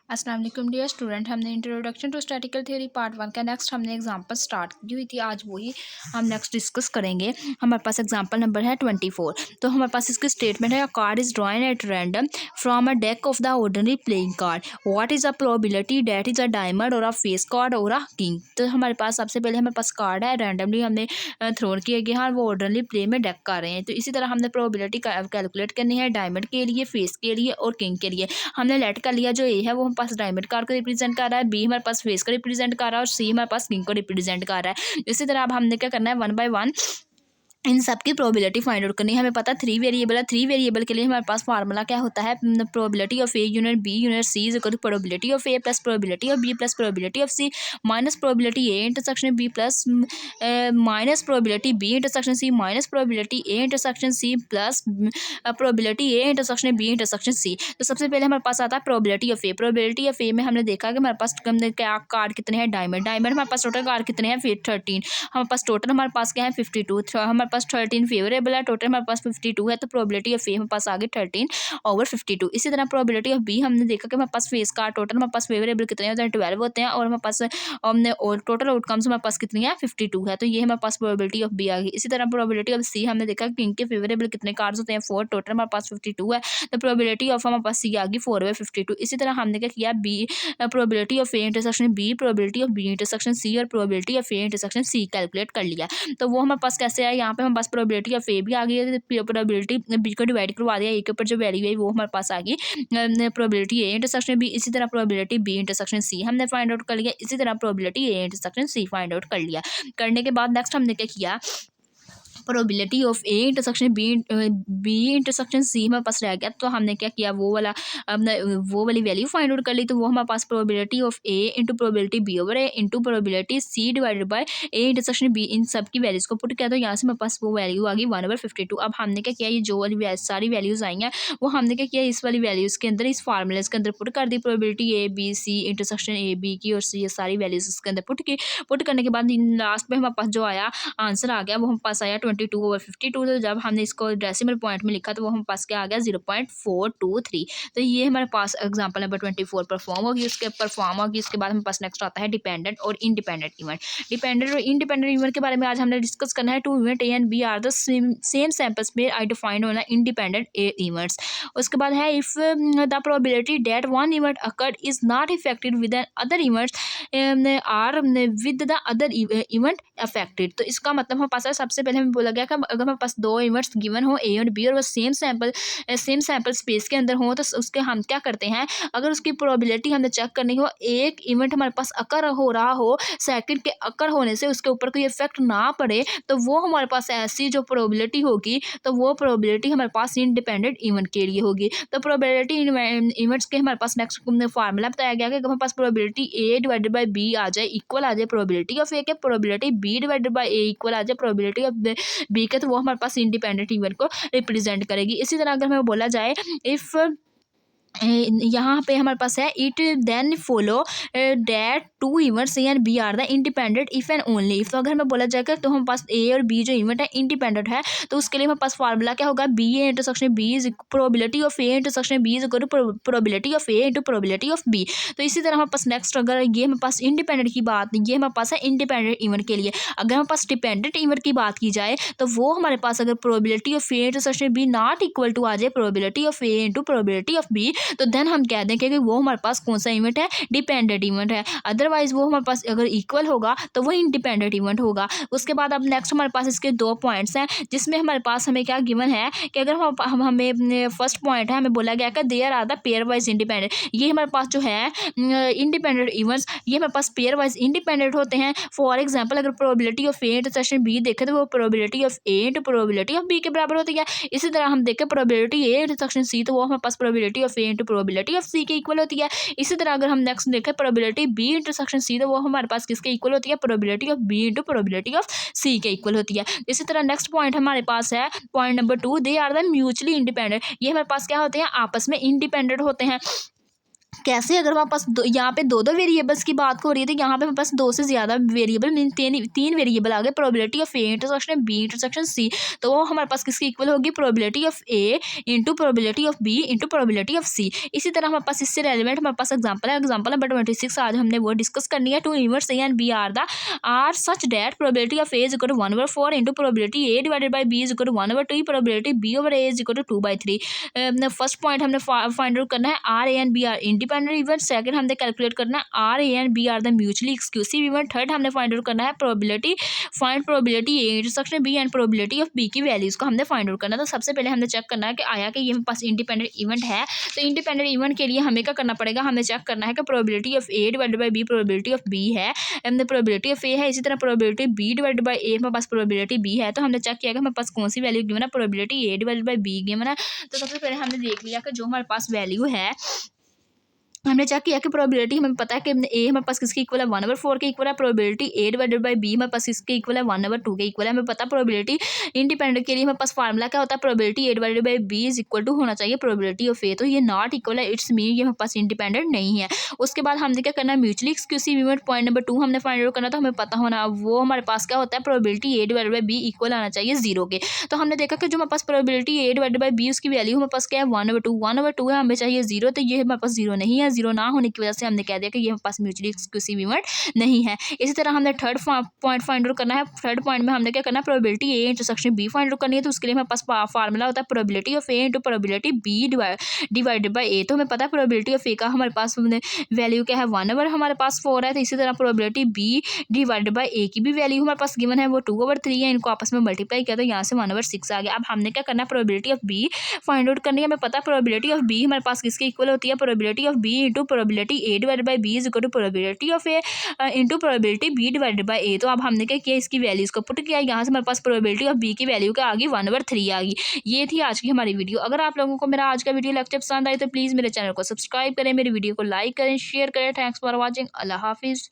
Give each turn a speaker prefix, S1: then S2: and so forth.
S1: अस्सलाम वालेकुम dear student. हमने introduction to statical theory part 1 का नेक्स्ट हमने एग्जांपल स्टार्ट की हुई थी। आज वही हम नेक्स्ट डिस्कस करेंगे। हमारे पास एग्जांपल नंबर है 24। तो हमारे पास इसकी स्टेटमेंट है, card is drawn at random from a deck of the ordinary playing card. What is a probability that is a diamond और अ फेस कार्ड और अ किंग। तो हमारे पास सबसे पहले हमारे पास कार्ड है, रैंडमली हमने थ्रो किए गए हैं, वो ऑर्डिनरी प्ले में डेक कर रहे हैं। तो इसी तरह हमने प्रोबेबिलिटी कैलकुलेट करनी है डायमंड के लिए, फेस के लिए और किंग के लिए। हमने लेट कर लिया, जो ए है वो हमारे पास डायमंड कार्ड को रिप्रेजेंट कर रहा है, बी हमारे पास फेस को रिप्रेजेंट कर रहा है और सी हमारे पास किंग को रिप्रेजेंट कर रहा है। इसी तरह अब हमने क्या करना है, वन बाय वन इन सब की प्रोबेबिलिटी फाइंड आउट करनी है। हमें पता है 3 वेरिएबल है, 3 वेरिएबल के लिए हमारे पास फार्मूला क्या होता है, probability of A unit B unit C is equal to probability of A plus probability of B plus probability of C minus probability A intersection B plus minus probability B intersection C minus probability A intersection C plus probability A intersection B intersection C. तो सबसे पहले हमारे पास आता है probability of A. Probability of A में हमने देखा कि हमारे पास क्या कार्ड कितने हैं, डायमंड हमारे पास टोटल कार्ड कितने हैं, फिर 13। हमारे पास टोटल हमारे पास क्या है 52। हमारे पास 13 फेवरेबल है, टोटल हमारे पास 52 है। तो प्रोबेबिलिटी ऑफ ए हमारे पास आ गई 13/52। इसी तरह प्रोबेबिलिटी ऑफ बी हमने देखा कि हमारे पास फेस कार्ड टोटल हमारे पास फेवरेबल कितने होते हैं, 12 होते हैं और हमारे पास हमने और टोटल आउटकम्स हमारे पास कितनी है 52 है। तो ये हमारे पास प्रोबेबिलिटी ऑफ बी आ गई। इसी तरह प्रोबेबिलिटी ऑफ सी हमने देखा कि इनके फेवरेबल कितने कार्ड्स होते हैं 4, टोटल हमारे पास 52 है। तो प्रोबेबिलिटी ऑफ हमारे पास सी आ गई 4/52। इसी तरह हमने क्या किया, B probability of A intersection B, probability of B intersection C और probability of A intersection C calculate कर लिया। तो वो हमारे पास कैसे है, यहाँ पे हमारे पास प्रोबेबिलिटी ऑफ ए भी आ गई है, प्रोबेबिलिटी बी को डिवाइड करवा दिया, ए के ऊपर जो वैल्यू है वो हमारे पास आ गई प्रोबेबिलिटी ए इंटरसेक्शन बी। इसी तरह प्रोबेबिलिटी बी इंटरसेक्शन सी हमने फाइंड आउट कर लिया। इसी तरह probability A intersection C find out कर लिया। करने के बाद नेक्स्ट हमने क्या किया, probability of A intersection B intersection C हमारे पास रह गया। तो हमने क्या किया, हमने वो वाली वैल्यू फाइंड आउट कर ली। तो वो हमारे पास probability of A into probability B over A into probability C divided by A intersection B, इन सब की वैल्यूज को पुट किया। तो यहाँ से हमारे पास वो वैल्यू आ गई 1/52। अब हमने क्या किया, ये जो वाली सारी वैल्यूज आई हैं वो हमने क्या किया, इस वाली वैल्यूज के अंदर, इस फार्मूलेज के अंदर पुट कर दी। Probability A B C intersection A B की और सी, ये सारी वैल्यूज उसके अंदर पुट करने के बाद लास्ट में हमारे पास जो आया आंसर आ गया, वो हमारे पास आया 22/52। तो जब हमने इसको डेसिमल पॉइंट में लिखा तो वो हमारे पास क्या आ गया 0.423। तो ये हमारे पास एग्जांपल नंबर 24 परफॉर्म होगी, उसके परफॉर्म होगी। उसके बाद हमारे पास नेक्स्ट आता है डिपेंडेंट और इंडिपेंडेंट इवेंट। डिपेंडेंट और इंडिपेंडेंट इवेंट के बारे में आज हमने डिस्कस करना है। 2 event A and B are the same samples में I defined on independent events. उसके बाद है, if the probability that one event occurred is not affected with an other events or with the other event affected. तो इसका मतलब हमारे पास है, सबसे पहले हमें बोला गया कि अगर हमारे पास 2 इवेंट्स गिवन हो ए और बी और वो सेम सैंपल स्पेस के अंदर हो, तो उसके हम क्या करते हैं, अगर उसकी प्रोबेबिलिटी हमें चेक करनी हो, एक इवेंट हमारे पास अकर हो रहा हो, सेकंड के अकर होने से उसके ऊपर कोई इफेक्ट ना पड़े, तो वो हमारे पास ऐसी जो प्रोबेबिलिटी होगी, तो वो प्रोबेबिलिटी हमारे पास इंडिपेंडेंट इवेंट के लिए होगी। तो प्रोबेबिलिटी इवेंट्स के हमारे पास नेक्स्ट फार्मूला बताया गया कि हमारे पास probability A divided by B आ जाए इक्वल आ जाए प्रोबेबिलिटी ऑफ ए के, probability B divided by A equal आ जाए प्रोबेबिलिटी ऑफ बी के, तो वो हमारे पास इंडिपेंडेंट इवेंट को रिप्रेजेंट करेगी। इसी तरह अगर हमें बोला जाए, इफ यहाँ पे हमारे पास है, it then follow that 2 events A and B are the independent if and only if. तो अगर हमें बोला जाएगा तो हमारे पास ए और बी जो इवेंट है इंडिपेंडेंट है, तो उसके लिए हमारे पास फार्मूला क्या होगा, B A intersection B is probability of A intersection B is equal to probability of A into probability of B. तो इसी तरह हमारे पास नेक्स्ट, अगर ये हमारे पास इंडिपेंडेंट की बात, ये हमारे पास है इंडिपेंडेंट इवेंट के लिए। अगर हमारे पास डिपेंडेंट इवेंट की बात की जाए, तो वो हमारे पास अगर probability of A intersection B not equal to आ जाए probability of A into probability of B, तो देन हम कह दें कि वो हमारे पास कौन सा इवेंट है, डिपेंडेंट इवेंट है। अदरवाइज वो हमारे पास अगर इक्वल होगा तो वो इंडिपेंडेंट इवेंट होगा। उसके बाद अब नेक्स्ट हमारे पास इसके 2 पॉइंट्स हैं, जिसमें हमारे पास हमें क्या गिवन है कि अगर हमें फर्स्ट पॉइंट है, हमें बोला गया कि there are the pairwise independent. ये हमारे पास जो है इंडिपेंडेंट इवेंट्स, ये हमारे पास पेयर वाइज इंडिपेंडेंट होते हैं। फॉर एग्जाम्पल, अगर probability of A intersection B देखें, तो वो probability of A into probability of B के बराबर होती है। इसी तरह हम देखें प्रोबेबिलिटी ए इंटरसेक्शन सी, तो वो हमारे पास probability of A into probability of C के इक्वल होती है। इसी तरह अगर हम नेक्स्ट देखें प्रोबेबिलिटी बी इंटरसेक्शन सी, तो वो हमारे पास किसके इक्वल होती है, probability of B into probability of C के इक्वल होती है। इसी तरह नेक्स्ट पॉइंट हमारे पास है, point number 2, they are the mutually independent. ये हमारे पास क्या होते हैं, आपस में इंडिपेंडेंट होते हैं। कैसे, अगर हमारे पास यहाँ पे दो वेरिएबल्स की बात हो रही है तो यहाँ पे हमारे पास दो से ज़्यादा वेरिएबल मीन तीन वेरिएबल आ गए, probability of A intersection B intersection C, तो वो हमारे पास किसकी इक्वल होगी, probability of A into probability of B into probability of C. इसी तरह हमारे पास इससे रेलिवेंट हमारे पास एग्जाम्पल है, एग्जाम्पल नंबर 26 आज हमने वो डिस्कस करनी है। Two events A and B are such that probability of A is equal to 1/4 into probability A divided by B is equal to 1/2, probability B over A is equal to 2/3। First point हमने find out करना है are A and B are independent event, second हमने calculate करना है are A and B are the mutually exclusive event, third हमने find out करना है probability, find probability A intersection B and probability of B की values को हमने find out करना है। तो सबसे पहले हमने चेक करना है कि आया कि ये हमारे पास इंडिपेंडेंट इवेंट है, तो इंडिपेंडेंट इवेंट के लिए हमें क्या करना पड़ेगा, हमें चेक करना है कि probability of A divided by B probability of B है, प्रोबेबिलिटी ऑफ ए है, इसी तरह probability B divided by A हमारे पास प्रोबेबिलिटी बी है। तो हमने चेक किया कि हमारे पास कौन सी वैल्यू गिवन है, probability A divided by be given है। तो सबसे पहले हमने देख लिया कि जो हमारे पास वैल्यू है, हमने चेक किया कि प्रोबेबिलिटी हमें पता है कि ए हमारे पास किसकी इक्वल है, 1/4 के इक्वल है, probability A divided by B हमारे पास किसके इक्वल है, 1/2 के इक्वल है। हमें पता प्रोबेबिलिटी इंडिपेंडेंट के लिए हमारे पास फार्मूला क्या होता है, probability A divided by B is equal to होना चाहिए प्रोबेबिलिटी ऑफ ए, तो ये नॉट इक्वल है, इट्स मीन ये हमारे पास इंडिपेंडेंट नहीं है। उसके बाद हमने क्या करना है, mutually exclusive event point number 2 हमने फाइंड आउट करना, तो हमें पता होना वो हमारे पास क्या होता है, probability A divided by B equal आना चाहिए 0 के। तो हमने देखा कि जो हमारे पास probability A divided by B उसकी वैल्यू हमारे पास क्या है, 1/2 है, हमें चाहिए 0, तो ये हमारे पास 0 नहीं है, 0 ना होने की वजह से हमने कह दिया कि ये हमारे पास म्यूचुअली एक्सक्लूसिव इवेंट नहीं है। इसी तरह हमने थर्ड पॉइंट फाइंड आउट करना है, थर्ड पॉइंट में हमने क्या करना है, probability A intersection B find out करनी है, तो उसके लिए हमारे पास फार्मूला होता है probability of A into probability B divided by A. तो हमें पता है प्रोबेबिलिटी ऑफ ए का हमारे पास वैल्यू क्या है, 1/, हमारे पास 4 है, तो इसी तरह प्रोबेबिलिटी बी डिवाइडेड बाई ए की भी वैल्यू हमारे पास गिवन है, वो 2/3 है, इनको आपस में मल्टीप्लाई किया तो यहाँ से 1/6 आ गया। अब हमने क्या करना है, probability of B find out करनी है। हमें पता है प्रोबेबिलिटी ऑफ बी हमारे पास किसके इक्वल होती है, probability of B into probability A divided by B is equal to probability of A into probability B divided by A. तो अब हमने क्या किया, इसकी वैल्यूज को पुट किया, यहाँ से हमारे पास प्रोबेबिलिटी ऑफ बी की वैल्यू क्या आ गई, 1/3 आ गई। ये थी आज की हमारी वीडियो। अगर आप लोगों को मेरा आज का वीडियो लेक्चर पसंद आई तो प्लीज़ मेरे चैनल को सब्सक्राइब करें, मेरी वीडियो को लाइक करें, शेयर करें। Thanks for watching. अल्लाह हाफिज़।